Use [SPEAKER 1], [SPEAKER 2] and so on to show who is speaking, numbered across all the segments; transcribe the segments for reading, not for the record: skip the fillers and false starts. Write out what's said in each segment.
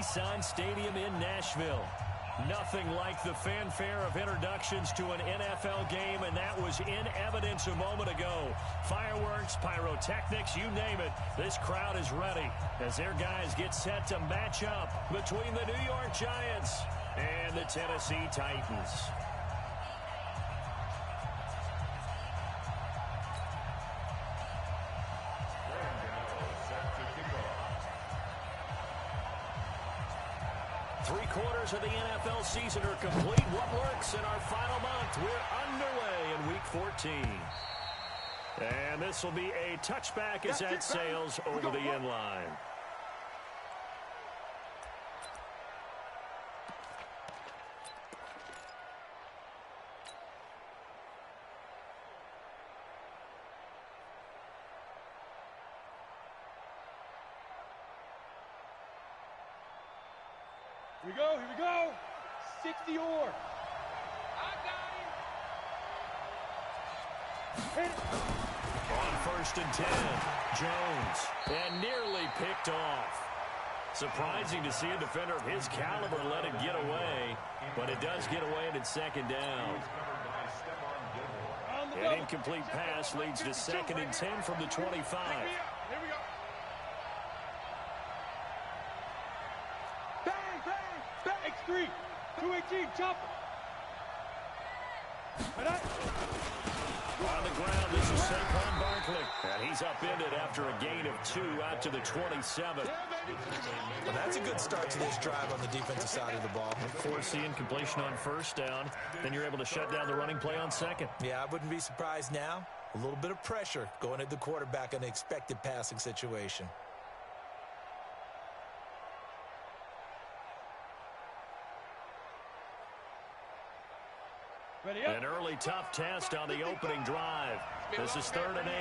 [SPEAKER 1] Nissan Stadium in Nashville. Nothing like the fanfare of introductions to an NFL game, and that was in evidence a moment ago. Fireworks, pyrotechnics, you name it. This crowd is ready as their guys get set to match up between the New York Giants and the Tennessee Titans. Three-quarters of the NFL season are complete. What works in our final month? We're underway in Week 14. And this will be a touchback as that sails over the end line.
[SPEAKER 2] Here we go. 60 or. I got him.
[SPEAKER 1] On first and 10, Jones, and nearly picked off. Surprising to see a defender of his caliber let it get away, but it does get away and it's second down. An incomplete pass leads to second and 10 from the 25.
[SPEAKER 2] Here we go. X3, 218, chopper.
[SPEAKER 1] On the ground, this is Saquon Barkley. And he's upended after a gain of 2 out to the 27.
[SPEAKER 3] Well, that's a good start to this drive on the defensive side of the ball.
[SPEAKER 1] Force the incompletion on first down. Then you're able to shut down the running play on second.
[SPEAKER 3] Yeah, I wouldn't be surprised now. A little bit of pressure going at the quarterback in an expected passing situation.
[SPEAKER 1] An early tough test on the opening drive. This is 3rd and 8.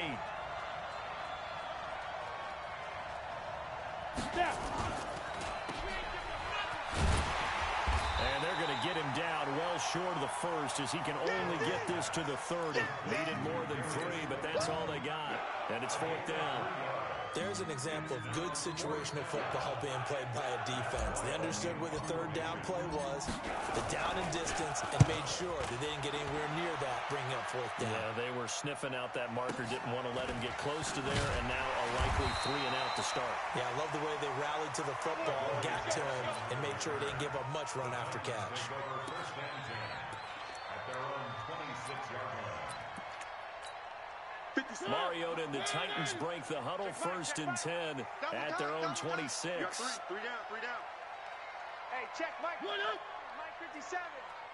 [SPEAKER 1] And they're going to get him down well short of the first as he can only get this to the 30. Needed more than 3, but that's all they got. And it's 4th down.
[SPEAKER 3] There's an example of good situational football being played by a defense. They understood where the 3rd down play was, the down and distance, and made sure that they didn't get anywhere near that, bringing up 4th down.
[SPEAKER 1] Yeah, they were sniffing out that marker, didn't want to let him get close to there, and now a likely 3 and out to start.
[SPEAKER 3] Yeah, I love the way they rallied to the football, got to him, and made sure they didn't give up much run after catch.
[SPEAKER 1] Mariota and the Titans break the huddle, 1st and 10 at their own 26.
[SPEAKER 2] Three down. Hey, check, Mike. Mike 57.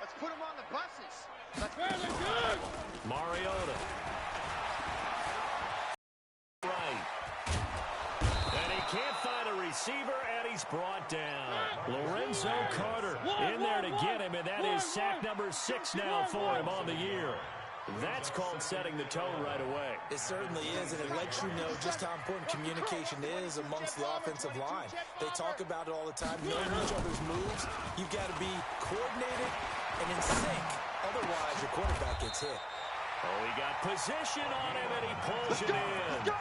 [SPEAKER 2] Let's put him on the buses. That's very good.
[SPEAKER 1] Mariota. Right. And he can't find a receiver, and he's brought down. Lorenzo Carter in there to get him, and that is sack number 6 now for him on the year. That's called setting the tone right away.
[SPEAKER 3] It certainly is, and it lets you know just how important communication is amongst the offensive line. They talk about it all the time, knowing each other's moves. You've got to be coordinated and in sync. Otherwise, your quarterback gets hit.
[SPEAKER 1] Oh, he got position on him, and he pulls it in.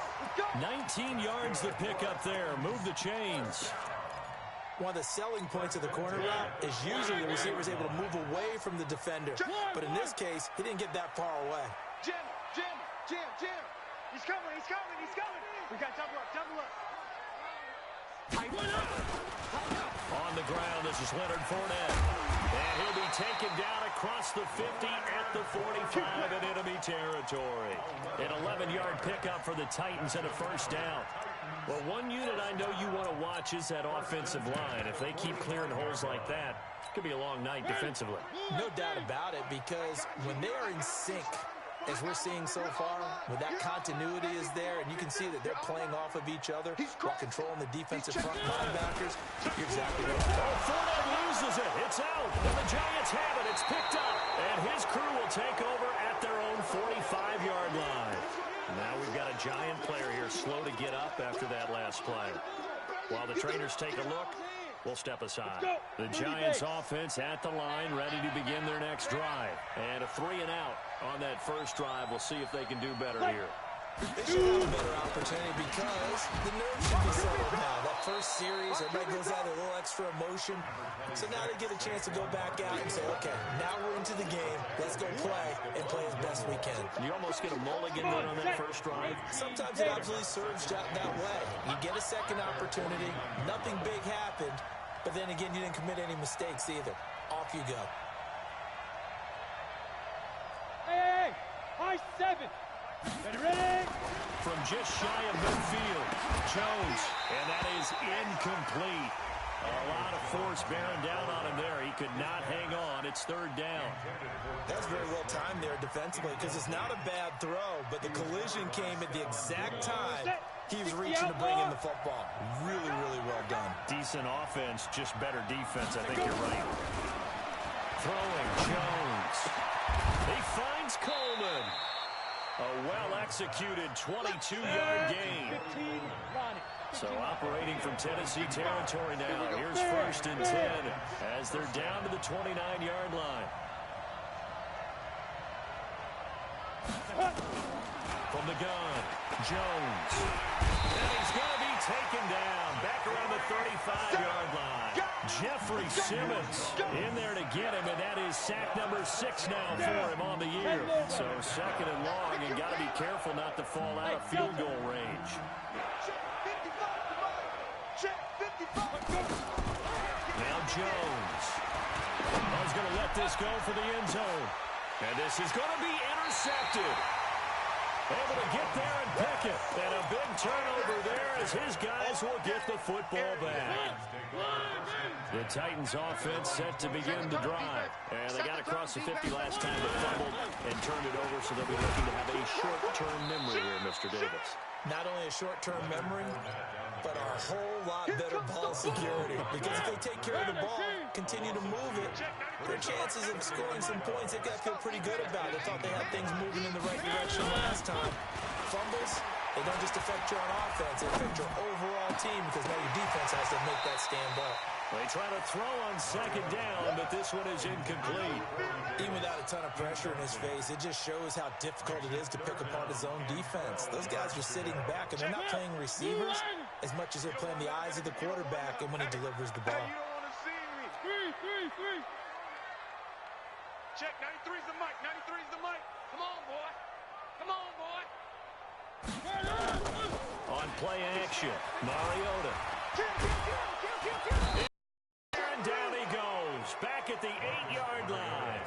[SPEAKER 1] 19 yards the pick up there. Move the chains.
[SPEAKER 3] One of the selling points of the corner route is usually the receiver is able to move away from the defender. But in this case, he didn't get that far away.
[SPEAKER 2] Jim. He's coming. We got double up.
[SPEAKER 1] On the ground, this is Leonard Fournette. And he'll be taken down across the 50 at the 45 in enemy territory. An 11-yard pickup for the Titans and a 1st down. Well, one unit I know you want to watch is that offensive line. If they keep clearing holes like that, it could be a long night defensively.
[SPEAKER 3] No doubt about it, because when they are in sync, as we're seeing so far, when that continuity is there, and you can see that they're playing off of each other while controlling the defensive front linebackers, you're exactly right.
[SPEAKER 1] Oh, Fournette loses it. It's out. And the Giants have it. It's picked up. And his crew will take over at their own 45-yard line. Now we've got a Giant player here slow to get up after that last play. While the trainers take a look, we'll step aside. The Giants offense at the line, ready to begin their next drive. And a 3 and out on that first drive. We'll see if they can do better here.
[SPEAKER 3] They should have a better opportunity because the nerves should be settled now. That first series, everybody goes out with a little extra emotion. So now they get a chance to go back out and say, okay, now we're into the game. Let's go play and play as best we can.
[SPEAKER 1] You almost get a mulligan there on that first drive.
[SPEAKER 3] Sometimes it absolutely serves that way. You get a second opportunity. Nothing big happened. But then again, you didn't commit any mistakes either. Off you go.
[SPEAKER 4] Hey, high 7. Ready?
[SPEAKER 1] From just shy of midfield, Jones, and that is incomplete. A lot of force bearing down on him there. He could not hang on. It's third down.
[SPEAKER 3] That's very well timed there defensively because it's not a bad throw, but the collision came at the exact time he was reaching to bring in the football. Really, really well done.
[SPEAKER 1] Decent offense, just better defense. I think you're right. Throwing Jones. He finds Coleman. A well-executed 22-yard gain. So operating from Tennessee territory now. Here's 1st and 10 as they're down to the 29-yard line. From the gun, Jones. And he's going to be taken down back around the 35-yard line. Jeffrey Simmons in there to get him, and that is sack number 6 now for him on the year. So 2nd and long, and got to be careful not to fall out of field goal range. Now Jones. He's going to let this go for the end zone. And this is going to be intercepted. Able to get there and pick it. And a big turnover there as his guys will get the football back. The Titans offense set to begin the drive. And they got across the 50 last time they fumbled and turned it over, so they'll be looking to have a short-term memory here, Mr. Davis.
[SPEAKER 3] Not only a short-term memory, but a whole lot better ball security. Because if they take care of the ball, continue to move it, their chances of scoring some points, they've got to feel pretty good about it. They thought they had things moving in the right direction last time. Fumbles, they don't just affect you on offense, they affect your overall team because now your defense has to make that stand up.
[SPEAKER 1] They try to throw on 2nd down, but this one is incomplete.
[SPEAKER 3] Even without a ton of pressure in his face, it just shows how difficult it is to pick apart his own defense. Those guys are sitting back, and they're not playing receivers as much as they're playing the eyes of the quarterback and when he delivers the ball.
[SPEAKER 2] Hey, you don't want to see me. Three. Check, 93's the mic. 93's the mic. Come on, boy. Come on, boy.
[SPEAKER 1] On play action, Mariota. And down he goes, back at the 8-yard line.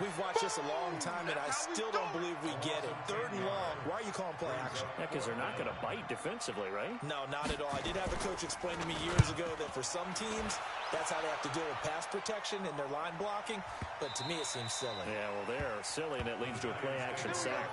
[SPEAKER 3] We've watched this a long time, and I still don't believe we get it. 3rd and long. Why are you calling play action?
[SPEAKER 1] Yeah, because they're not going to bite defensively, right?
[SPEAKER 3] No, not at all. I did have a coach explain to me years ago that for some teams, that's how they have to deal with pass protection and their line blocking. But to me, it seems silly.
[SPEAKER 1] Yeah, well, they're silly, and it leads to a play action sack.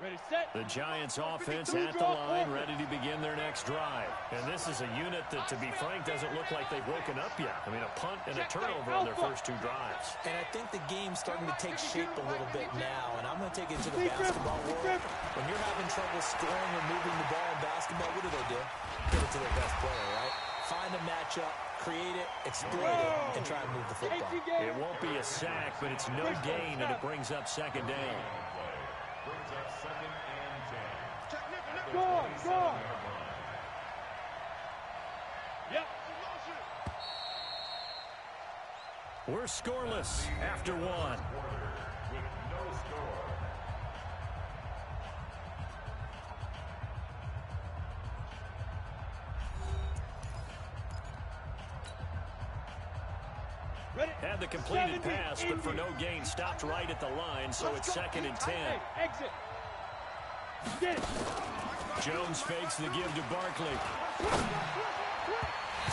[SPEAKER 4] Ready, set.
[SPEAKER 1] The Giants offense at the line, ready to begin their next drive. And this is a unit that, to be frank, doesn't look like they've woken up yet. I mean, a punt and a turnover on their first 2 drives.
[SPEAKER 3] And I think the game's starting to take shape a little bit now, and I'm going to take it to the basketball world. When you're having trouble scoring or moving the ball in basketball, what do? Give it to their best player, right? Find a matchup, create it, exploit it, and try and move the football.
[SPEAKER 1] It won't be a sack, but it's no gain, and it brings up 2nd down.
[SPEAKER 4] Go. Yep.
[SPEAKER 1] We're scoreless after 1. Had the completed pass, but for no gain, stopped right at the line, so it's 2nd and 10.
[SPEAKER 4] Exit. Get it.
[SPEAKER 1] Jones fakes the give to Barkley.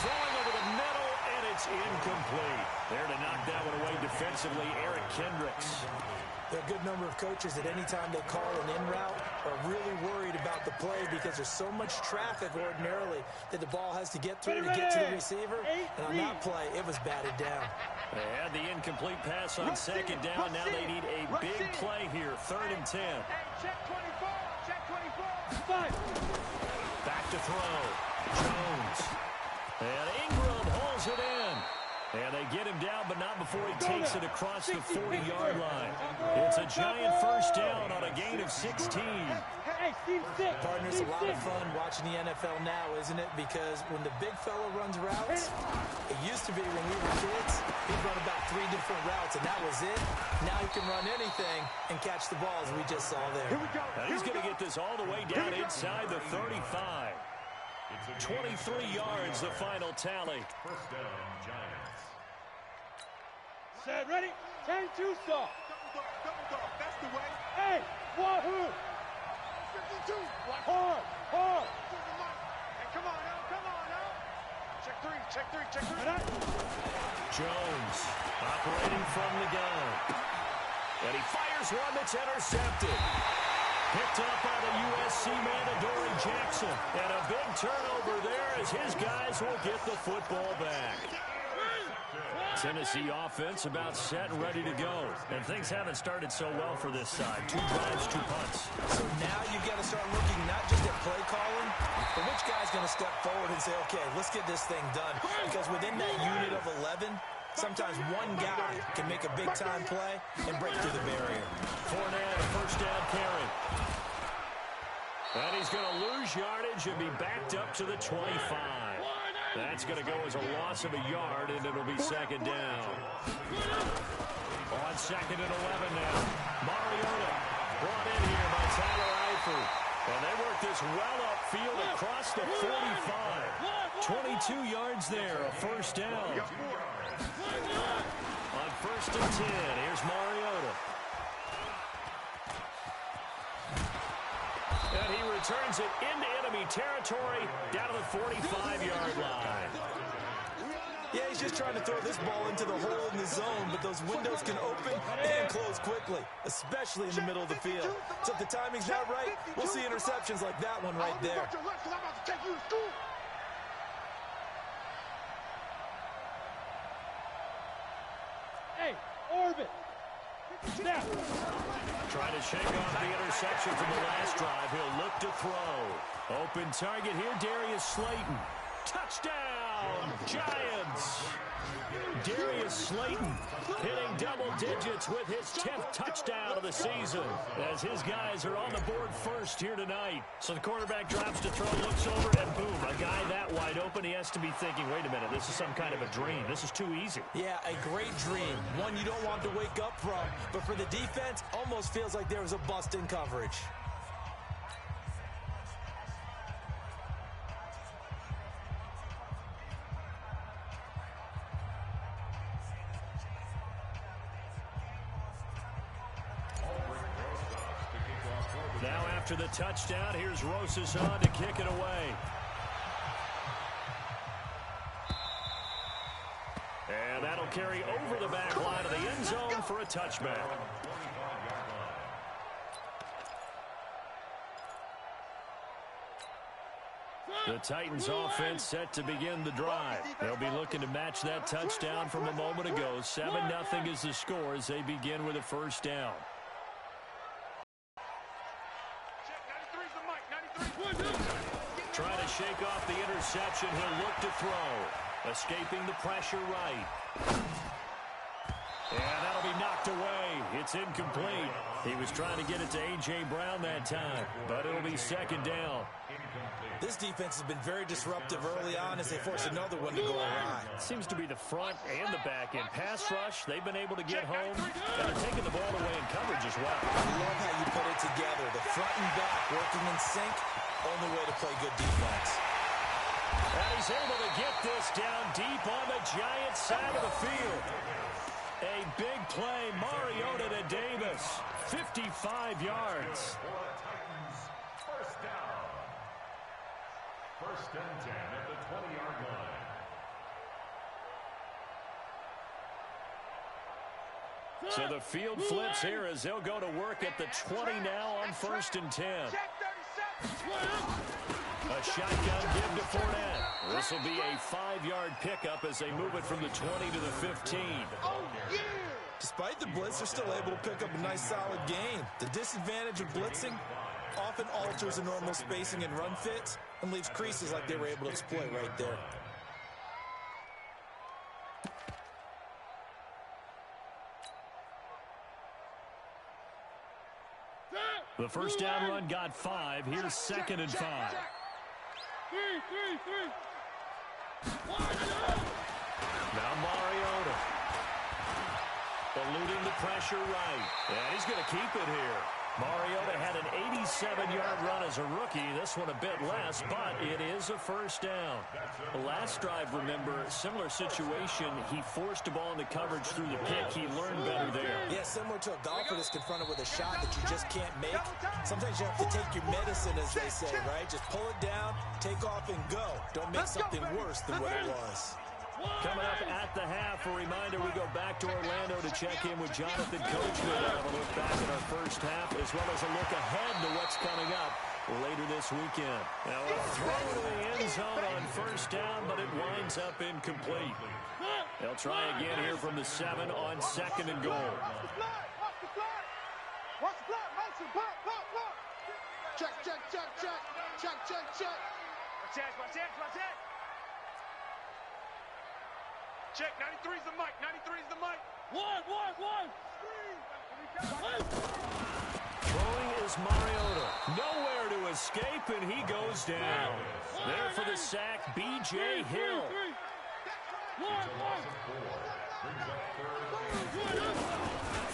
[SPEAKER 1] Throwing over the middle, and it's incomplete. There to knock that one away defensively, Eric Kendricks.
[SPEAKER 3] There are a good number of coaches that any time they call an in route, are really worried about the play because there's so much traffic ordinarily that the ball has to get through to get to the receiver. And on that play, it was batted down.
[SPEAKER 1] They had the incomplete pass on second down. Now they need a big play here, 3rd and 10.
[SPEAKER 2] Hey, check 24. Check 24.
[SPEAKER 1] Back to throw. Jones. And Ingram holds it in. And they get him down, but not before he takes it across the 40-yard line. It's a giant first down on a gain of 16.
[SPEAKER 3] Partner, it's a lot of fun watching the NFL now, isn't it? Because when the big fella runs routes, it used to be when we were kids, he'd run about 3 different routes, and that was it. Now he can run anything and catch the balls we just saw there.
[SPEAKER 1] And he's going to get this all the way down inside the 35. 23 yards, the final tally.
[SPEAKER 5] First down, Giants.
[SPEAKER 4] Set, ready? 10-2 stop.
[SPEAKER 2] Double dog. That's the way.
[SPEAKER 4] Hey, wahoo!
[SPEAKER 2] 52.
[SPEAKER 4] Hard, hard.
[SPEAKER 2] Hey, come on now. Come on now. Check 3. Check 3. Check 3.
[SPEAKER 1] Jones operating from the gun. And he fires one that's intercepted. Picked up by the USC man, Adoree Jackson. And a big turnover there as his guys will get the football back. Tennessee offense about set and ready to go. And things haven't started so well for this side. 2 drives, 2 punts.
[SPEAKER 3] So now you've got to start looking not just at play calling, but which guy's going to step forward and say, okay, let's get this thing done. Because within that unit of 11, sometimes one guy can make a big-time play and break through the barrier.
[SPEAKER 1] Fournette, a first down carry. And he's going to lose yardage and be backed up to the 25. That's going to go as a loss of a yard, and it'll be second down. On 2nd and 11 now. Mariota brought in here by Tyler Eifert. And they work this well upfield across the 45. 22 yards there, a first down. On 1st and 10, here's Mariota. And he returns it into enemy territory down to the 45-yard line.
[SPEAKER 3] Yeah, he's just trying to throw this ball into the hole in the zone, but those windows can open and close quickly, especially in the middle of the field. So if the timing's not right, we'll see interceptions like that one right there.
[SPEAKER 4] Hey, orbit. Snap.
[SPEAKER 1] Trying to shake off the interception from the last drive. He'll look to throw. Open target here, Darius Slayton. Touchdown, Giants! Darius Slayton hitting double digits with his 10th touchdown of the season as his guys are on the board first here tonight. So the quarterback drops to throw, looks over, and boom, a guy that wide open, he has to be thinking, wait a minute, this is some kind of a dream. This is too easy.
[SPEAKER 3] Yeah, a great dream. One you don't want to wake up from, but for the defense, almost feels like there was a bust in coverage.
[SPEAKER 1] Now after the touchdown, here's Rosas on to kick it away. And that'll carry over the back line of the end zone for a touchback. The Titans offense set to begin the drive. They'll be looking to match that touchdown from a moment ago. 7-0 is the score as they begin with a first down. Trying to shake off the interception. He'll look to throw. Escaping the pressure right. And that'll be knocked away. It's incomplete. He was trying to get it to A.J. Brown that time, but it'll be second down.
[SPEAKER 3] This defense has been very disruptive early on as they force another one to go awry.
[SPEAKER 1] Seems to be the front and the back end. Pass rush, they've been able to get home, and they're taking the ball away in coverage as well.
[SPEAKER 3] I love how you put it together. The front and back working in sync, only way to play good defense.
[SPEAKER 1] And he's able to get this down deep on the Giants side of the field. A big play, Mariota to Davis. 55 yards.
[SPEAKER 5] First down. First and 10 at the 20-yard line.
[SPEAKER 1] So the field flips here as they'll go to work at the 20 now on 1st and 10. A shotgun give to Fournette. This will be a 5-yard pickup as they move it from the 20 to the 15.
[SPEAKER 3] Despite the blitz, they're still able to pick up a nice solid gain. The disadvantage of blitzing often alters the normal spacing and run fits and leaves creases like they were able to exploit right there.
[SPEAKER 1] The first down run got 5. Here's 2nd and 5. Now Mariota. Eluding the pressure right. And he's going to keep it here. Mariota had an 87-yard run as a rookie. This one a bit less, but it is a first down. The last drive, remember, similar situation. He forced the ball into coverage through the pick. He learned better there.
[SPEAKER 3] Yeah, similar to a golfer that's confronted with a shot that you just can't make. Sometimes you have to take your medicine, as they say, right? Just pull it down, take off, and go. Don't make something worse than what it was.
[SPEAKER 1] Coming up at the half, a reminder, we go back to Orlando to check in with Jonathan Coachman. Have a look back at our first half, as well as a look ahead to what's coming up later this weekend. Now, a throw to the end zone on first down, but it winds up incomplete. They'll try again here from the 7 on 2nd and goal.
[SPEAKER 2] Watch the block, motion, block. Check. Watch that. Check, 93's the mic, 93's the mic. One.
[SPEAKER 1] Throwing is Mariota. Nowhere to escape, and he goes down. There for the sack, B.J. Hill.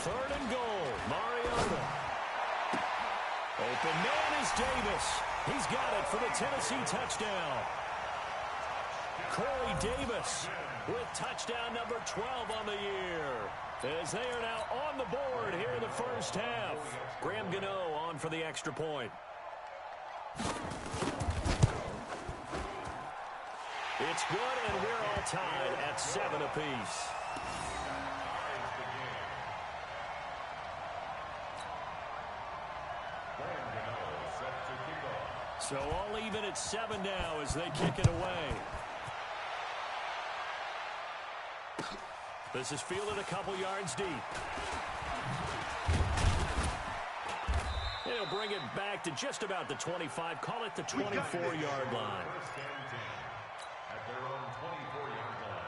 [SPEAKER 1] 3rd and goal, Mariota. Open man is Davis. He's got it for the Tennessee touchdown. Corey Davis with touchdown number 12 on the year, as they are now on the board here in the first half. Graham Gano on for the extra point. It's good, and we're all tied at 7 apiece. So all even at 7 now as they kick it away. This is fielded a couple yards deep. He'll bring it back to just about the 25. Call it the 24-yard line.
[SPEAKER 5] At their own 24-yard line.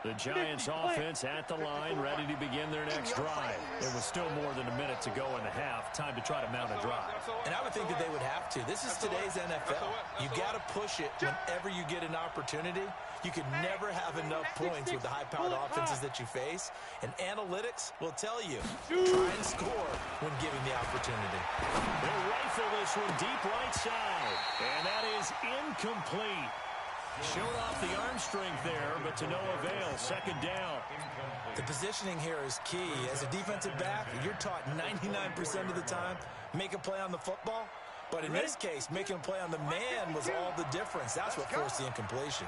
[SPEAKER 1] The Giants offense at the line, ready to begin their next drive. It was still more than a minute to go in the half. Time to try to mount a drive.
[SPEAKER 3] And I would think that they would have to. This is today's NFL. You got to push it whenever you get an opportunity. You can never have enough points with the high-powered offenses that you face. And analytics will tell you, try and score when given the opportunity.
[SPEAKER 1] They'll rifle this one deep right side. And that is incomplete. Showed off the arm strength there, but to no avail. 2nd down.
[SPEAKER 3] The positioning here is key. As a defensive back, you're taught 99% of the time, make a play on the football. But in this case, making a play on the man was all the difference. That's what forced the incompletion.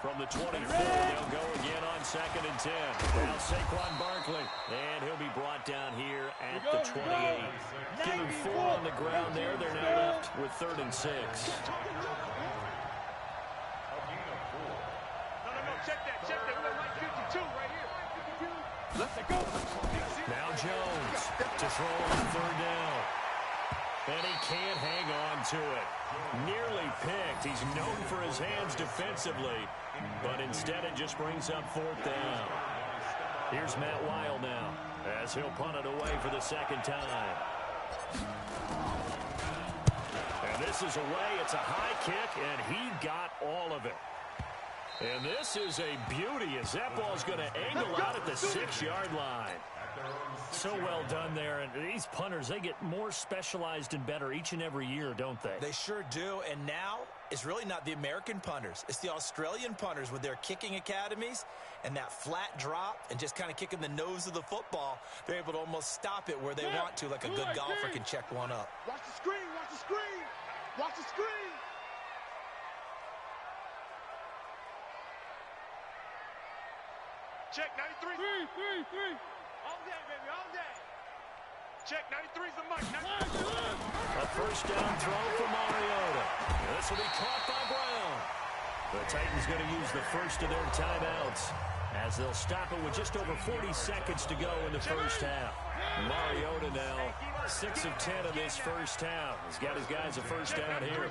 [SPEAKER 1] From the 24, they'll go again on 2nd and 10. Now Saquon Barkley, and he'll be brought down here at the 28. Give him 4 on the ground there. They're now left with 3rd and 6.
[SPEAKER 2] Check that. We're right 52 right here.
[SPEAKER 4] Let's go.
[SPEAKER 1] Now Jones to throw on 3rd down. And he can't hang on to it. Nearly picked. He's known for his hands defensively, but instead it just brings up 4th down. Here's Matt Weil now, as he'll punt it away for the 2nd time. And this is away. It's a high kick, and he got all of it. And this is a beauty as that ball's going to angle out at the 6-yard line. So well done there. And these punters, they get more specialized and better each and every year, don't they?
[SPEAKER 3] They sure do. And now It's really not the American punters. It's the Australian punters with their kicking academies and that flat drop and just kind of kicking the nose of the football. They're able to almost stop it where they want to, like a good golfer can check one up.
[SPEAKER 2] Watch the screen, watch the screen, watch the screen. Check 93. Three. All day, baby, all day. Check 93's the mic.
[SPEAKER 1] A first down throw for Mariota. This will be caught by Brown. The Titans going to use the first of their timeouts as they'll stop it with just over 40 seconds to go in the first half. Mariota now 6 of 10 in this first half. He's got his guys a first down here.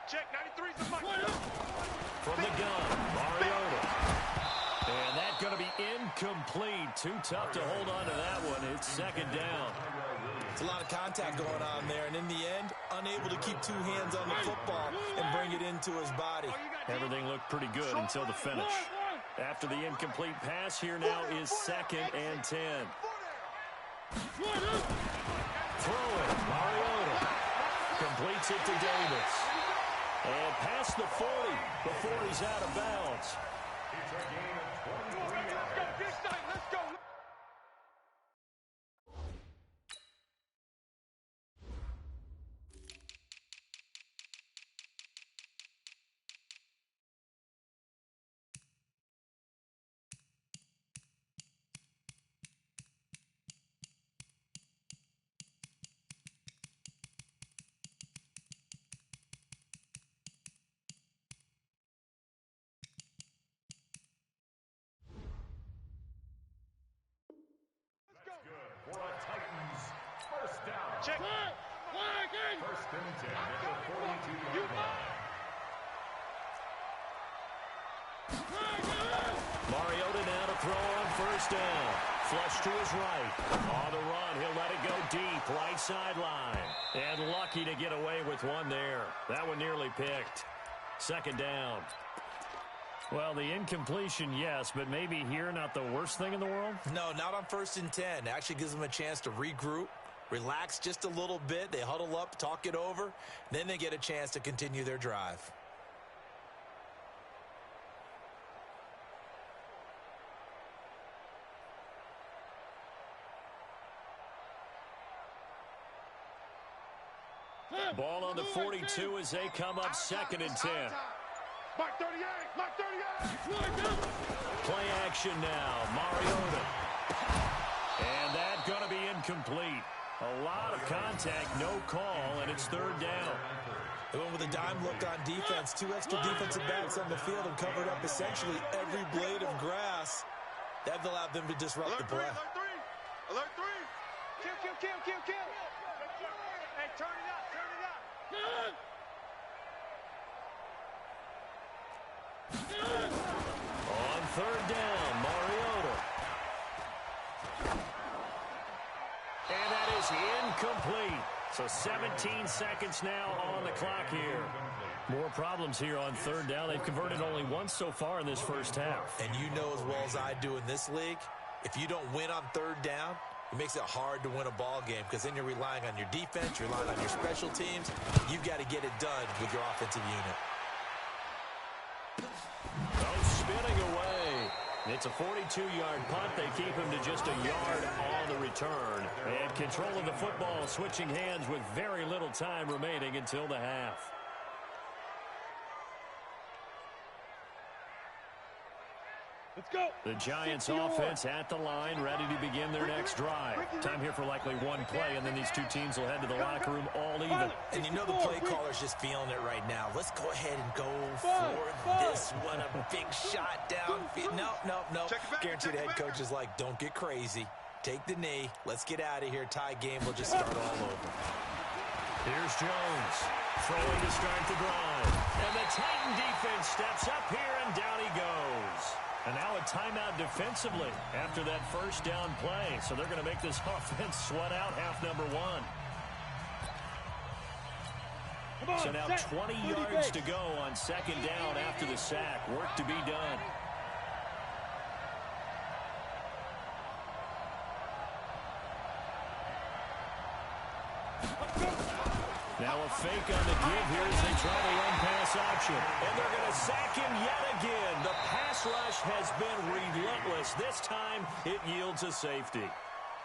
[SPEAKER 2] Check 93's the mic.
[SPEAKER 1] From the gun, Mariota. And that's going to be incomplete. Too tough to hold on to that one. It's second down.
[SPEAKER 3] It's a lot of contact going on there, and in the end, unable to keep two hands on the football and bring it into his body.
[SPEAKER 1] Everything looked pretty good until the finish. After the incomplete pass, here now is 2nd and 10. Throw it, Mariota. Completes it to Davis. And past the 40 before he's out of bounds.
[SPEAKER 5] It's a gain of 23
[SPEAKER 2] Let's go, this side, let's go.
[SPEAKER 5] for a Titans first down.
[SPEAKER 2] Check.
[SPEAKER 5] First and 10 at the 42-yard line.
[SPEAKER 1] Mariota now to throw on first down. Flush to his right. On the run, he'll let it go deep, right sideline. And lucky to get away with one there. That one nearly picked. Second down. Well, the incompletion, yes, but maybe here not the worst thing in the world?
[SPEAKER 3] No, not on 1st and 10. It actually gives them a chance to regroup, relax just a little bit. They huddle up, talk it over. Then they get a chance to continue their drive.
[SPEAKER 1] Ball on the 42 as they come up 2nd and 10.
[SPEAKER 2] Mark 38, Mark 38.
[SPEAKER 1] Play action now, Mariota. And that's going to be incomplete. A lot of contact, no call, and it's 3rd down.
[SPEAKER 3] They went with a dime look on defense. 2 extra defensive backs on the field and covered up essentially every blade of grass. That allowed them to disrupt the play.
[SPEAKER 2] Alert 3, alert 3. Kill. Hey, turn it up.
[SPEAKER 1] On 3rd down, Mariota. And that is incomplete. So 17 seconds now on the clock here. More problems here on 3rd down. They've converted only once so far in this first half.
[SPEAKER 3] And you know as well as I do in this league, if you don't win on 3rd down, it makes it hard to win a ball game because then you're relying on your defense, you're relying on your special teams. You've got to get it done with your offensive unit.
[SPEAKER 1] Spinning away. It's a 42-yard punt. They keep him to just a yard on the return. And control of the football, switching hands with very little time remaining until the half.
[SPEAKER 4] Let's go.
[SPEAKER 1] The Giants offense at the line, ready to begin their next drive. Time here for likely one play, and then these two teams will head to the locker room all even.
[SPEAKER 3] And you know the play caller's just feeling it right now. Let's go ahead and go for this one. A big shot downfield. No. Guaranteed the head coach is like, don't get crazy. Take the knee. Let's get out of here. Tie game will just start all over.
[SPEAKER 1] Here's Jones. Throwing to start the drive. And the Titan defense steps up here, and down he goes. And now a timeout defensively after that first down play. So they're going to make this offense sweat out half number 1. So now 20 yards to go on 2nd down after the sack. Work to be done. Now a fake on the give here as they try to run pass option. And they're going to sack him yet again. The pass rush has been relentless. This time it yields a safety.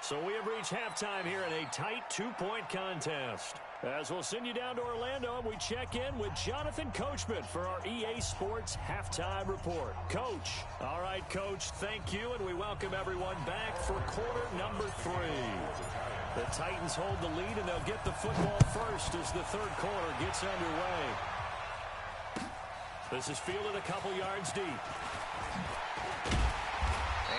[SPEAKER 1] So we have reached halftime here in a tight 2-point contest. As we'll send you down to Orlando, we check in with Jonathan Coachman for our EA Sports Halftime Report. Coach. All right, Coach, thank you, and we welcome everyone back for quarter number 3. The Titans hold the lead, and they'll get the football first as the third quarter gets underway. This is fielded a couple yards deep.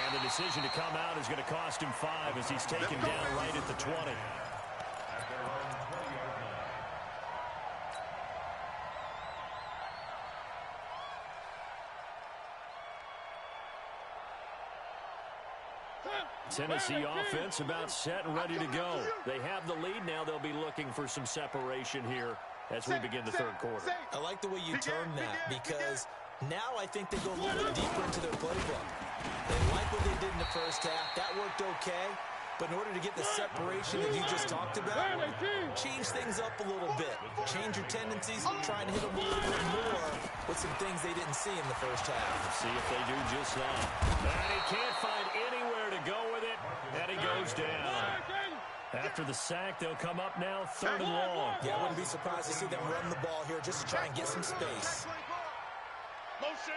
[SPEAKER 1] And the decision to come out is going to cost him 5 as he's taken down right at the 20. Tennessee offense about set and ready to go. They have the lead now. They'll be looking for some separation here as we begin the third quarter.
[SPEAKER 3] I like the way you term that because now I think they go a little bit deeper into their playbook. They like what they did in the first half. That worked okay. But in order to get the separation that you just talked about, change things up a little bit. Change your tendencies, try and hit them a little bit more with some things they didn't see in the first half.
[SPEAKER 1] Let's see if they do just that. And he can't find anywhere to go with it, and he goes down. After the sack, they'll come up now 3rd and long.
[SPEAKER 3] Yeah, I wouldn't be surprised to see them run the ball here just to try and get some space.
[SPEAKER 2] Motion.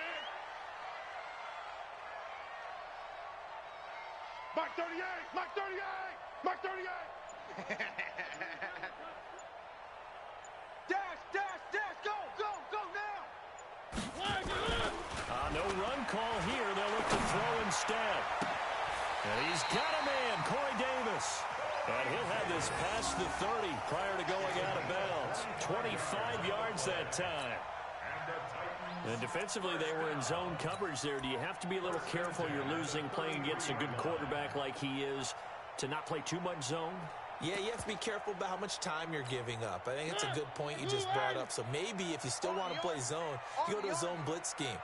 [SPEAKER 2] Mark 38! Mark 38! Mark 38! Dash, dash, dash! Go, go, go now!
[SPEAKER 1] No run call here. They'll look to throw instead. And he's got a man, Corey Davis. And he'll have this past the 30 prior to going out of bounds. 25 yards that time. And defensively, they were in zone coverage there. Do you have to be a little careful? You're losing playing against a good quarterback like he is to not play too much zone?
[SPEAKER 3] Yeah, you have to be careful about how much time you're giving up. I think it's a good point you just brought up. So maybe if you still want to play zone, you go to a zone blitz scheme.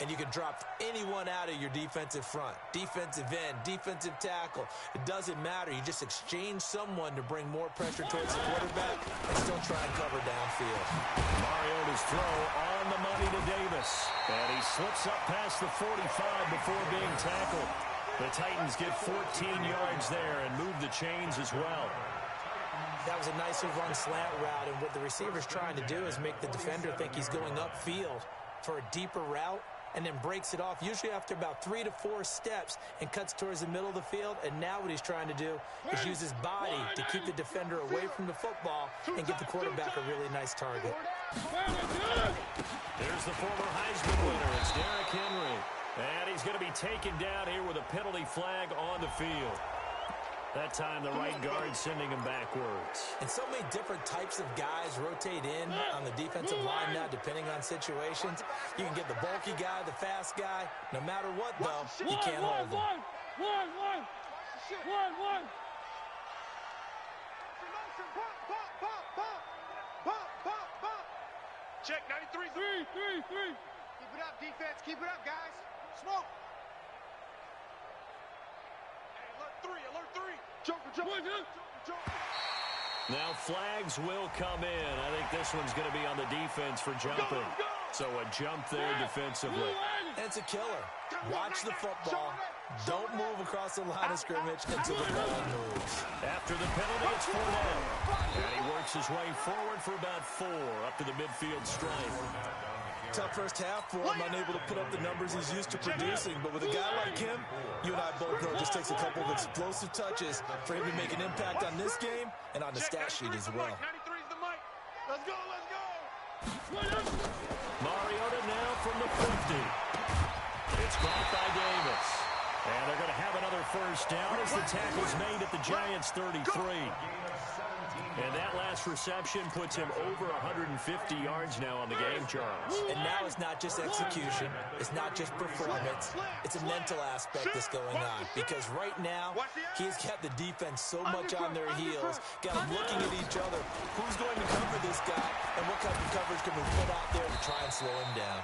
[SPEAKER 3] And you can drop anyone out of your defensive front. Defensive end, defensive tackle. It doesn't matter. You just exchange someone to bring more pressure towards the quarterback and still try and cover downfield.
[SPEAKER 1] Mariota's throw on the money to Davis. And he slips up past the 45 before being tackled. The Titans get 14 yards there and move the chains as well.
[SPEAKER 3] That was a nicely run slant route, and what the receiver's trying to do is make the defender think he's going upfield for a deeper route, and then breaks it off, usually after about 3 to 4 steps, and cuts towards the middle of the field. And now what he's trying to do is use his body to keep the defender away from the football and give the quarterback a really nice target.
[SPEAKER 1] There's the former Heisman winner. It's Derrick Henry. And he's going to be taken down here with a penalty flag on the field. That time the right guard sending him backwards.
[SPEAKER 3] And so many different types of guys rotate in on the defensive line now depending on situations. You can get the bulky guy, the fast guy. No matter what, though, you can't hold them.
[SPEAKER 2] One. Check 93. 3. Keep it up, defense. Keep it up, guys. Smoke. Alert 3. Joker.
[SPEAKER 1] Now flags will come in. I think this one's going to be on the defense for jumping. So a jump there defensively.
[SPEAKER 3] And it's a killer. Watch the football. Don't move across the line of scrimmage until the ball moves.
[SPEAKER 1] After the penalty, it's 4 down. And he works his way forward for about 4 up to the midfield stripe.
[SPEAKER 3] Tough first half for him, unable to put up the numbers he's used to producing. But with a guy like him, you and I both know it just takes a couple of explosive touches for him to make an impact on this game and on the stat sheet as well.
[SPEAKER 2] 93's the mic. Let's go.
[SPEAKER 1] Mariota now from the 50. It's caught by Davis. And they're going to have another first down as the tackle's made at the Giants' 33. And that last reception puts him over 150 yards now on the game, Charles.
[SPEAKER 3] And now it's not just execution. It's not just performance. It's a mental aspect that's going on. Because right now, he's got the defense so much on their heels. Got them looking at each other. Who's going to cover this guy? And what kind of coverage can we put out there to try and slow him down?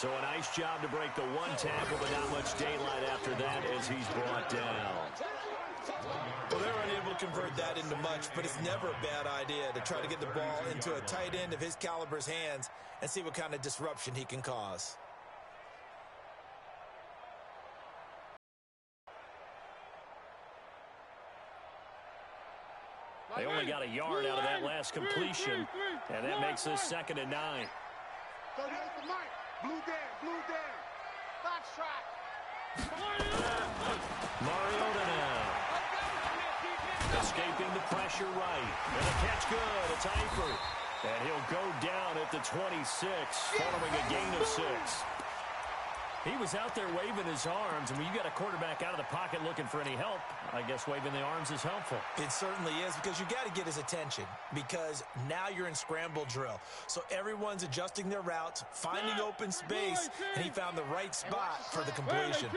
[SPEAKER 1] So a nice job to break the one tackle, but not much daylight after that as he's brought down.
[SPEAKER 6] Well, they're unable
[SPEAKER 3] convert that into much, but it's never a bad idea to try to get the ball into a tight end of his caliber's hands and see what kind of disruption he can cause.
[SPEAKER 1] They only got a yard out of that last completion, and that makes this 2nd and 9.
[SPEAKER 2] 38 to Mike. Blue down. Box track.
[SPEAKER 1] Mariota now. Escaping the pressure right. And a catch good. It's Eifert. And he'll go down at the 26, following a gain of 6. He was out there waving his arms, and when you got a quarterback out of the pocket looking for any help, I guess waving the arms is helpful.
[SPEAKER 3] It certainly is, because you got to get his attention, because now you're in scramble drill. So everyone's adjusting their routes, finding open space, and he found the right spot for the completion.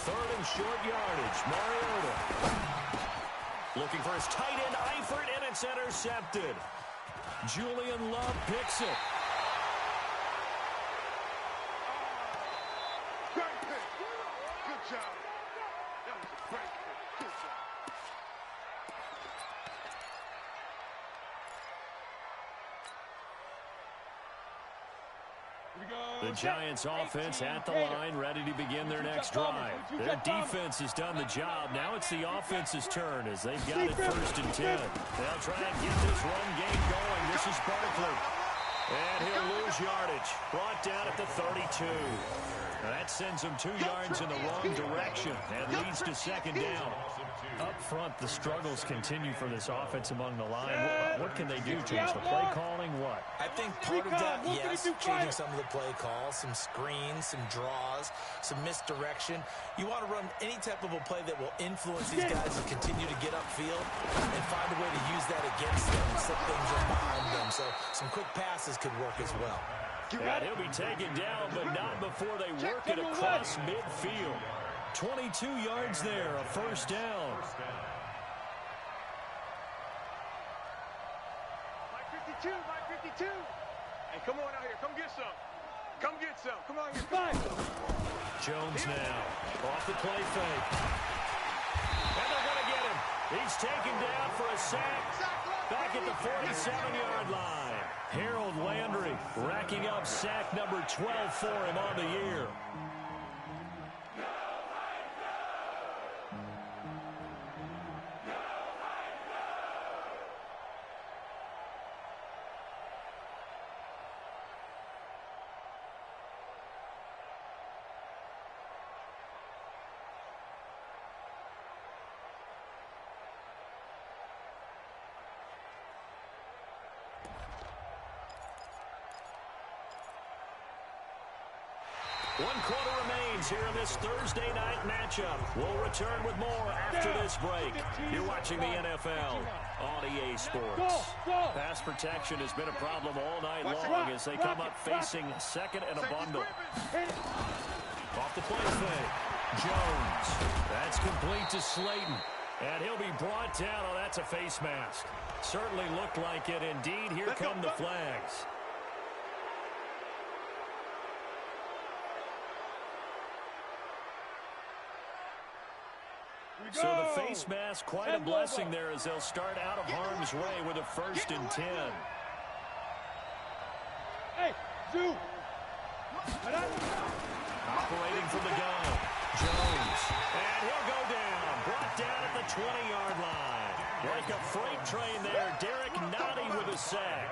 [SPEAKER 1] Third and short yardage. Mariota looking for his tight end, Eifert, and it's intercepted. Julian Love picks it.
[SPEAKER 2] Great pick. Good job. That was a great pick. Good job.
[SPEAKER 1] The Giants offense at the line, ready to begin their next drive. Their defense has done the job. Now it's the offense's turn as they've got it 1st and 10. They'll try and get this run game going. This is Barkley. And he'll lose yardage. Brought down at the 32. That sends him 2 yards in the wrong direction and leads to 2nd down. Up front, the struggles continue for this offense among the line. What can they do, James? The play calling, what?
[SPEAKER 3] I think part of that, yes, changing some of the play calls, some screens, some draws, some misdirection. You want to run any type of a play that will influence these guys to continue to get upfield and find a way to use that against them and set things up behind them. So some quick passes could work as well.
[SPEAKER 1] And he'll be taken down, but not before they work it across midfield. 22 yards there, a 1st down.
[SPEAKER 2] Mike 52. Hey, come on out here. Come get some. Come get some. Come on here.
[SPEAKER 1] Jones now, off the play fake. And they're going to get him. He's taken down for a sack back at the 47-yard line. Harold Landry racking up sack number 12 for him on the year. One quarter remains here in this Thursday night matchup. We'll return with more after this break. You're watching the NFL on EA Sports. Pass protection has been a problem all night long as they come up facing 2nd and a bundle. Off the play fake. Jones. That's complete to Slayton. And he'll be brought down. Oh, that's a face mask. Certainly looked like it. Indeed, here come the flags. So the face mask, quite a blessing there as they'll start out of harm's way with a 1st and 10.
[SPEAKER 4] Hey, Zoo.
[SPEAKER 1] Operating from the gun. Jones. And he'll go down. Brought down at the 20-yard line. Like a freight train there. Derek Nottie with a sack.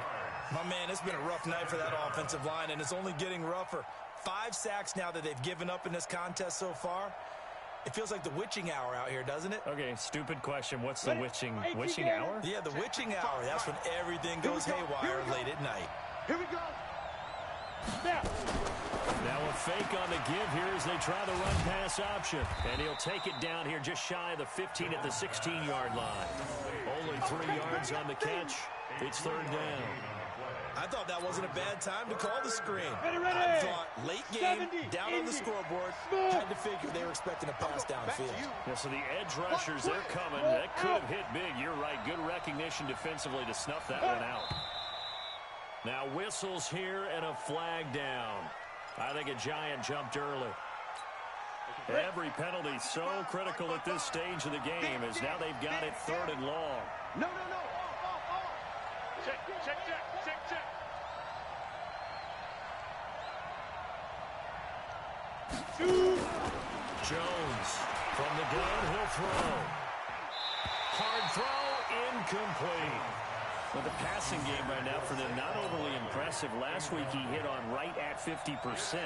[SPEAKER 3] My man, it's been a rough night for that offensive line, and it's only getting rougher. 5 sacks now that they've given up in this contest so far. It feels like the witching hour out here, doesn't it?
[SPEAKER 1] Okay, stupid question. What's the witching hour?
[SPEAKER 3] Yeah, the witching hour. That's when everything goes haywire late at night.
[SPEAKER 2] Here we go.
[SPEAKER 1] Now a fake on the give here as they try the run-pass option. And he'll take it down here just shy of the 15 at the 16-yard line. Only 3 yards on the catch. It's 3rd down.
[SPEAKER 3] I thought that wasn't a bad time to call the screen. I thought late game, down on the scoreboard, had to figure they were expecting a pass downfield.
[SPEAKER 1] Yeah, so the edge rushers, they're coming. That could have hit big. You're right. Good recognition defensively to snuff that one out. Now whistles here and a flag down. I think a Giant jumped early. Every penalty so critical at this stage of the game as now they've got it 3rd and long.
[SPEAKER 2] No. Off. Check.
[SPEAKER 1] Jones from the gun, he'll throw. Hard throw, incomplete. Well, the passing game right now for them, not overly impressive. Last week he hit on right at 50%.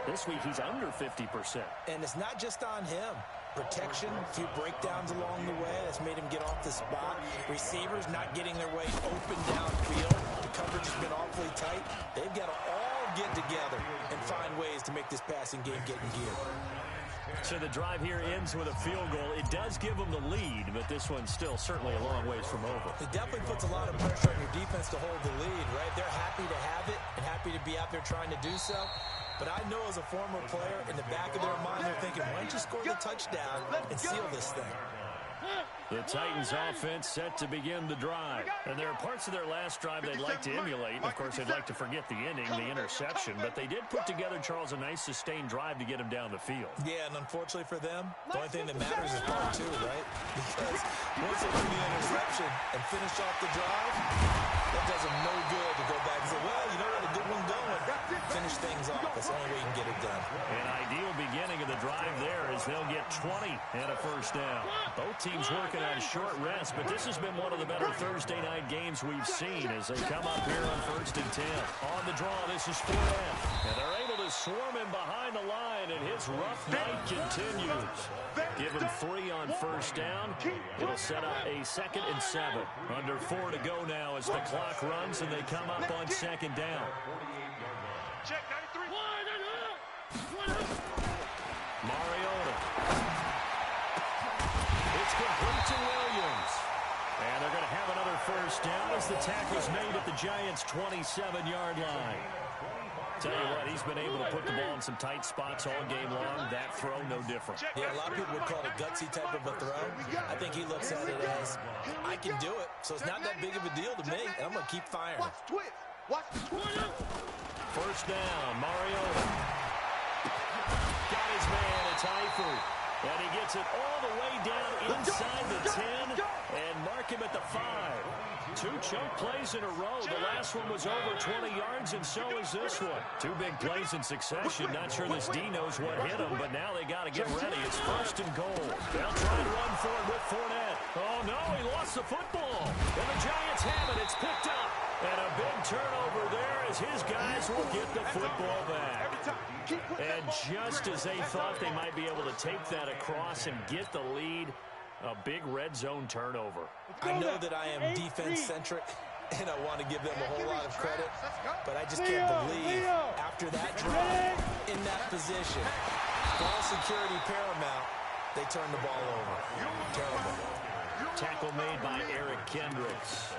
[SPEAKER 1] This week he's under 50%.
[SPEAKER 3] And it's not just on him. Protection, a few breakdowns along the way. That's made him get off the spot. Receivers not getting their way open downfield. The coverage has been awfully tight. They've got to all get together and find ways to make this passing game get in gear.
[SPEAKER 1] So the drive here ends with a field goal. It does give them the lead, but this one's still certainly a long ways from over.
[SPEAKER 3] It definitely puts a lot of pressure on your defense to hold the lead, right? They're happy to have it and happy to be out there trying to do so. But I know as a former player, in the back of their mind, they're thinking, why don't you score the touchdown and seal this thing?
[SPEAKER 1] The Titans offense set to begin the drive. And there are parts of their last drive they'd like to emulate. Of course, they'd like to forget the inning, the interception. But they did put together, Charles, a nice sustained drive to get him down the field.
[SPEAKER 3] Yeah, and unfortunately for them, the only thing that matters is part 2, right? Because once they do the interception and finish off the drive, that does them no good to go back and say, well, you know what, a good one going. Finish things off. That's the only way you can get it done.
[SPEAKER 1] An ideal beginning of the drive there is they'll get 20 and a first down. Both teams working on short rest, but this has been one of the better Thursday night games we've seen as they come up here on 1st and 10. On the draw, this is Fournette. And they're able to swarm him behind the line, and his rough night continues. Give him 3 on first down. It'll set up a 2nd and 7. Under 4 to go now as the clock runs, and they come up on 2nd down.
[SPEAKER 2] Check 93.
[SPEAKER 1] Mariota. It's complete to Williams. And they're going to have another first down as the tackle's made at the Giants' 27-yard line. Tell you what, he's been able to put the ball in some tight spots all game long. That throw, no different.
[SPEAKER 3] Yeah, a lot of people would call it a gutsy type of a throw. I think he looks at it as, I can do it, so it's not that big of a deal to me, and I'm going to keep firing.
[SPEAKER 2] Watch the twist.
[SPEAKER 1] First down, Mariota. Got his man, it's Eifert. And he gets it all the way down inside the 10 and mark him at the 5. 2 chunk plays in a row. The last one was over 20 yards, and so is this one. 2 big plays in succession. Not sure this D knows what hit him, but now they got to get ready. It's 1st and goal. They'll try and run for it with Fournette. Oh, no, he lost the football. And the Giants have it. It's picked up. And a big turnover there as his guys will get the football back. And just as they thought they might be able to take that across and get the lead, a big red zone turnover.
[SPEAKER 3] I know that I am defense-centric, and I want to give them a whole lot of credit, but I just can't believe after that drive, in that position, ball security paramount, they turn the ball over. Terrible.
[SPEAKER 1] Tackle made by Eric Kendricks.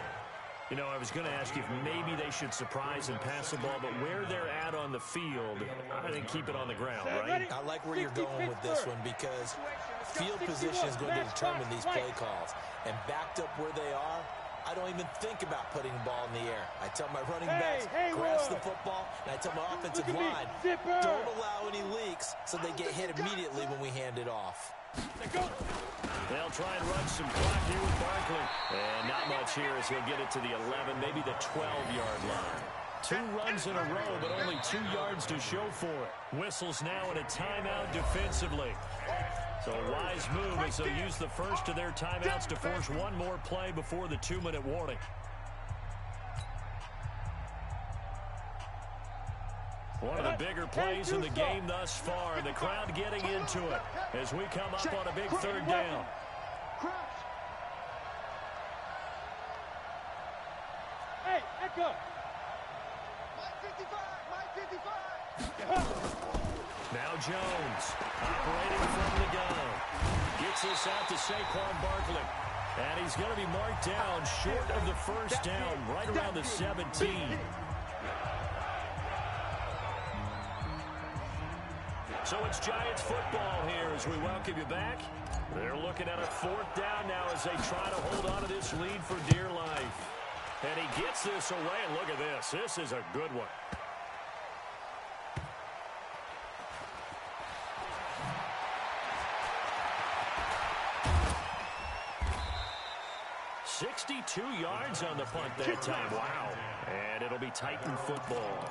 [SPEAKER 1] You know, I was going to ask you if maybe they should surprise and pass the ball, but where they're at on the field, I think keep it on the ground, right?
[SPEAKER 3] I like where you're going with this one because field position is going to determine these play calls. And backed up where they are, I don't even think about putting the ball in the air. I tell my running backs, grasp the football, and I tell my offensive line, don't allow any leaks so they get hit immediately when we hand it off.
[SPEAKER 1] They'll try and run some clock here with Barkley. And not much here as he'll get it to the 11, maybe the 12-yard line. 2 runs in a row, but only 2 yards to show for it. Whistles now in a timeout defensively. So a wise move as they'll use the first of their timeouts to force one more play before the 2-minute warning. One of the bigger plays in the game thus far. The crowd getting into it as we come up on a big 3rd down.
[SPEAKER 4] Hey, Echo.
[SPEAKER 1] Now Jones operating from the gun. Gets this out to Saquon Barkley. And he's going to be marked down short of the first down, right around the 17. So it's Giants football here as we welcome you back. They're looking at a 4th down now as they try to hold on to this lead for dear life. And he gets this away, and look at this. This is a good one. 62 yards on the punt that time. Wow. And it'll be Titan football.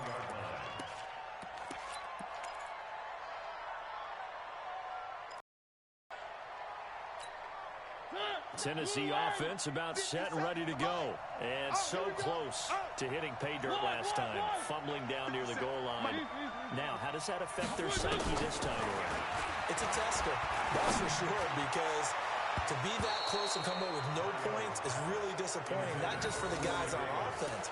[SPEAKER 1] Tennessee offense about set and ready to go. And so close to hitting pay dirt last time. Fumbling down near the goal line. Now, how does that affect their psyche this time around?
[SPEAKER 3] It's a tester, that's for sure, because to be that close and come away with no points is really disappointing, not just for the guys on offense,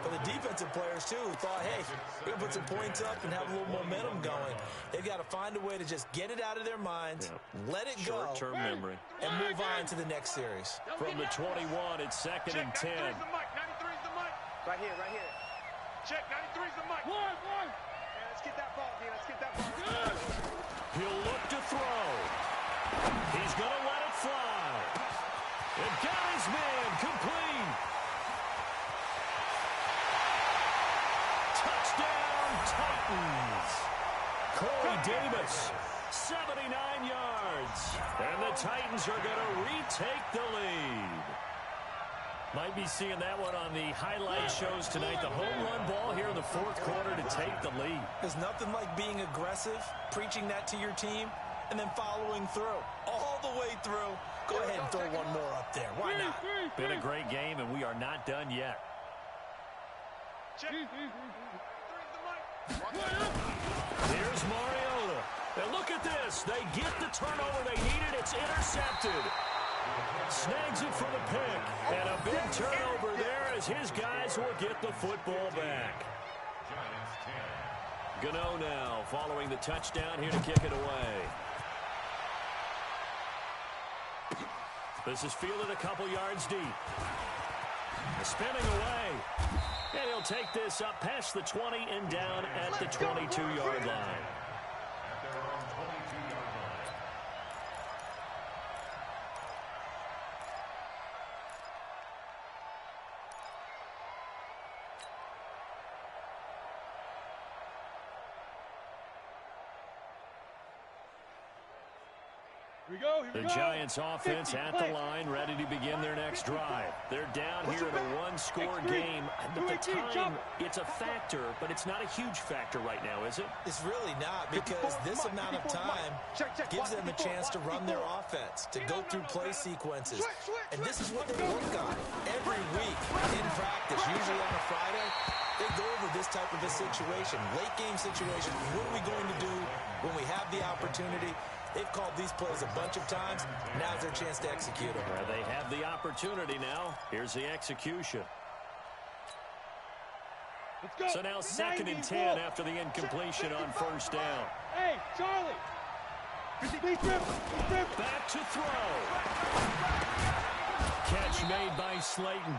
[SPEAKER 3] but the defensive players, too, who thought, hey, we're going to put some points up and have a little momentum going. They've got to find a way to just get it out of their minds, let it go,
[SPEAKER 1] short-term memory,
[SPEAKER 3] and move on to the next series.
[SPEAKER 1] From the 21, it's 2nd and 10.
[SPEAKER 2] 93's the mic. Right here, right here. Check, 93's the mic. One. Yeah, let's get that ball, D. Let's get that ball.
[SPEAKER 1] He'll look to throw. He's going to let it fly. And got his man complete. Touchdown, Titans. Corey Davis, 79 yards. And the Titans are going to retake the lead. Might be seeing that one on the highlight shows tonight. The home run ball here in the 4th quarter to take the lead.
[SPEAKER 3] There's nothing like being aggressive, preaching that to your team, and then following through. All the way through. Go ahead and throw one more up there. Why not?
[SPEAKER 1] Been a great game, and we are not done yet. Here's Mariota. And look at this. They get the turnover they needed. It's intercepted. Snags it for the pick. And a big turnover there as his guys will get the football back. Gano now following the touchdown here to kick it away. This is fielded a couple yards deep. Spinning away. And he'll take this up past the 20 and down at the 22-yard line. The Giants offense at the line, ready to begin their next drive. They're down here in a one-score game. But the time, it's a factor, but it's not a huge factor right now, is it?
[SPEAKER 3] It's really not, because this amount of time gives them a chance to run their offense, to go through play sequences. And this is what they work on every week in practice, usually on a Friday. They go over this type of a situation, late-game situation. What are we going to do when we have the opportunity? They've called these plays a bunch of times. Now's their chance to execute them.
[SPEAKER 1] Well, they have the opportunity now. Here's the execution. So now 2nd and 10 after the incompletion on 1st down.
[SPEAKER 4] Hey, Charlie.
[SPEAKER 1] Back to throw. Catch made by Slayton.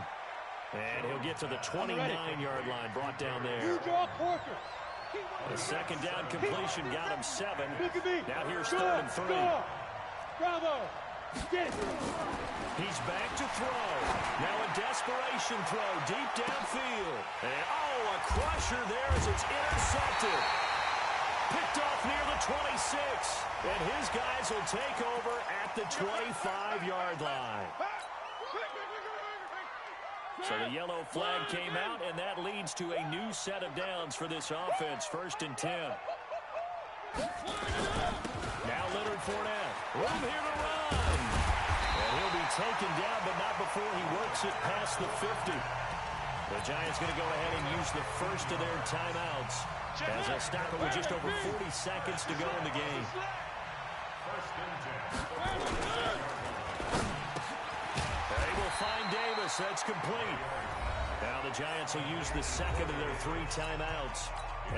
[SPEAKER 1] And he'll get to the 29-yard line, brought down there. The 2nd down completion got him 7. Now here's 3rd and 3.
[SPEAKER 4] Bravo.
[SPEAKER 1] He's back to throw. Now a desperation throw deep downfield. And a crusher there as it's intercepted. Picked off near the 26. And his guys will take over at the 25-yard line. So the yellow flag came out, and that leads to a new set of downs for this offense. 1st and 10. Now Leonard Fournette. Room here to run. And he'll be taken down, but not before he works it past the 50. The Giants going to go ahead and use the first of their timeouts as they stop it with just over 40 seconds to go in the game.
[SPEAKER 5] 1st and 10.
[SPEAKER 1] They will find Davis. That's complete. Now the Giants will use the 2nd of their 3 timeouts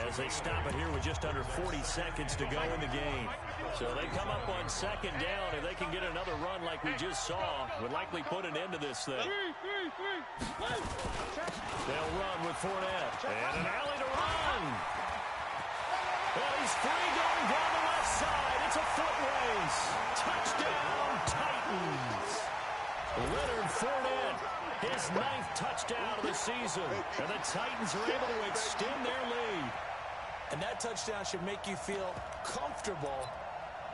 [SPEAKER 1] as they stop it here with just under 40 seconds to go in the game. So they come up on 2nd down. If they can get another run like we just saw, would likely put an end to this thing. They'll run with Fournette. And an alley to run. Well, he's free going down the left side. It's a foot race. Touchdown, Titans. Leonard Fournette, his 9th touchdown of the season. And the Titans are able to extend their lead.
[SPEAKER 3] And that touchdown should make you feel comfortable.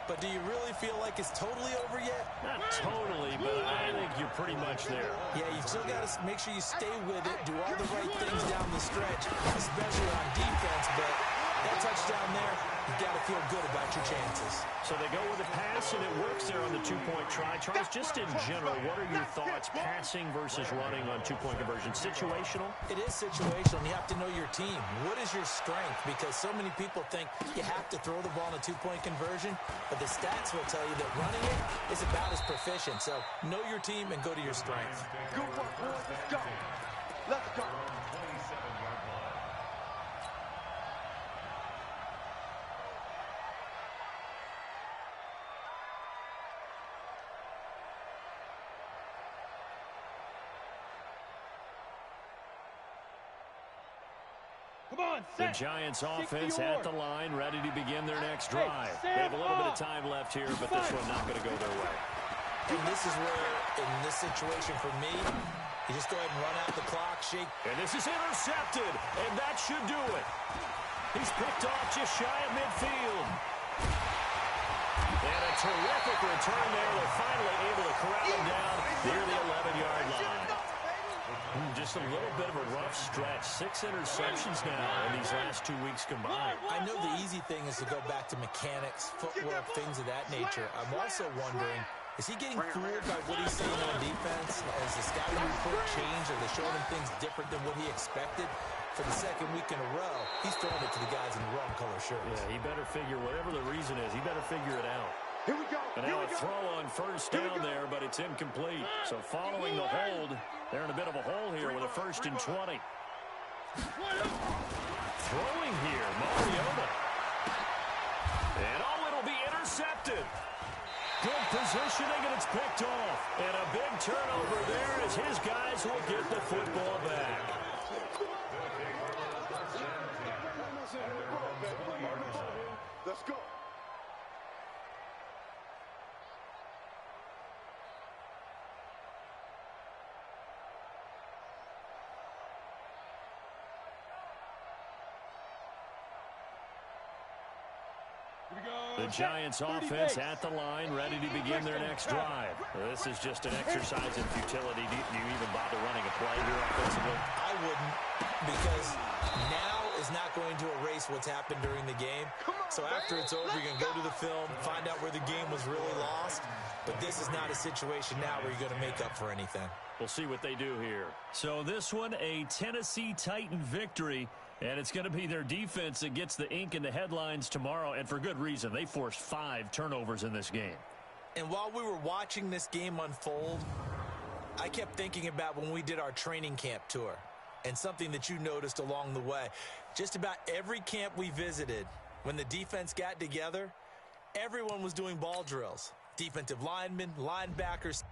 [SPEAKER 3] But do you really feel like it's totally over yet?
[SPEAKER 1] Not totally, but I think you're you're pretty much there.
[SPEAKER 3] Yeah, you still got to make sure you stay with it, do all the right things down the stretch, especially on defense, but that touchdown there, you got to feel good about your chances.
[SPEAKER 1] So they go with a pass, and it works there on the two-point try. Charles, just in general, what are your thoughts passing versus running on two-point conversion? Situational?
[SPEAKER 3] It is situational, and you have to know your team. What is your strength? Because so many people think you have to throw the ball in a two-point conversion, but the stats will tell you that running it is about as proficient. So know your team and go to your strength.
[SPEAKER 2] Good work, boys. Let's go. Let's go.
[SPEAKER 1] The Giants offense at the line, ready to begin their next drive. They have a little bit of time left here, but this one not going to go their way.
[SPEAKER 3] And this is where, in this situation for me, you just go ahead and run out the clock, shake.
[SPEAKER 1] And this is intercepted, and that should do it. He's picked off just shy of midfield. And a terrific return there. They're finally able to corral him down near the 11-yard line. Just a little bit of a rough stretch. 6 interceptions now in these last 2 weeks combined.
[SPEAKER 3] I know the easy thing is to go back to mechanics, footwork, things of that nature. I'm also wondering, is he getting fooled by what he's seeing on defense? Has the scouting report changed? Are they showing him things different than what he expected? For the second week in a row, he's throwing it to the guys in the wrong color shirts.
[SPEAKER 1] Yeah, he better figure, whatever the reason is, he better figure it out.
[SPEAKER 2] Here we go.
[SPEAKER 1] And now a throw on first down there, but it's incomplete. So following the hold, they're in a bit of a hole here with a 1st and 20. Throwing here, Mariota. And it'll be intercepted. Good positioning, and it's picked off. And a big turnover there as his guys will get the football back.
[SPEAKER 2] Let's go.
[SPEAKER 1] The Giants offense at the line, ready to begin their next drive. This is just an exercise in futility. Do you even bother running a play here offensively?
[SPEAKER 3] I wouldn't, because now is not going to erase what's happened during the game. So after it's over, you're going to go to the film, find out where the game was really lost. But this is not a situation now where you're going to make up for anything.
[SPEAKER 1] We'll see what they do here. So this one, a Tennessee Titan victory. And it's going to be their defense that gets the ink in the headlines tomorrow, and for good reason. They forced 5 turnovers in this game.
[SPEAKER 3] And while we were watching this game unfold, I kept thinking about when we did our training camp tour, and something that you noticed along the way. Just about every camp we visited, when the defense got together, everyone was doing ball drills. Defensive linemen, linebackers.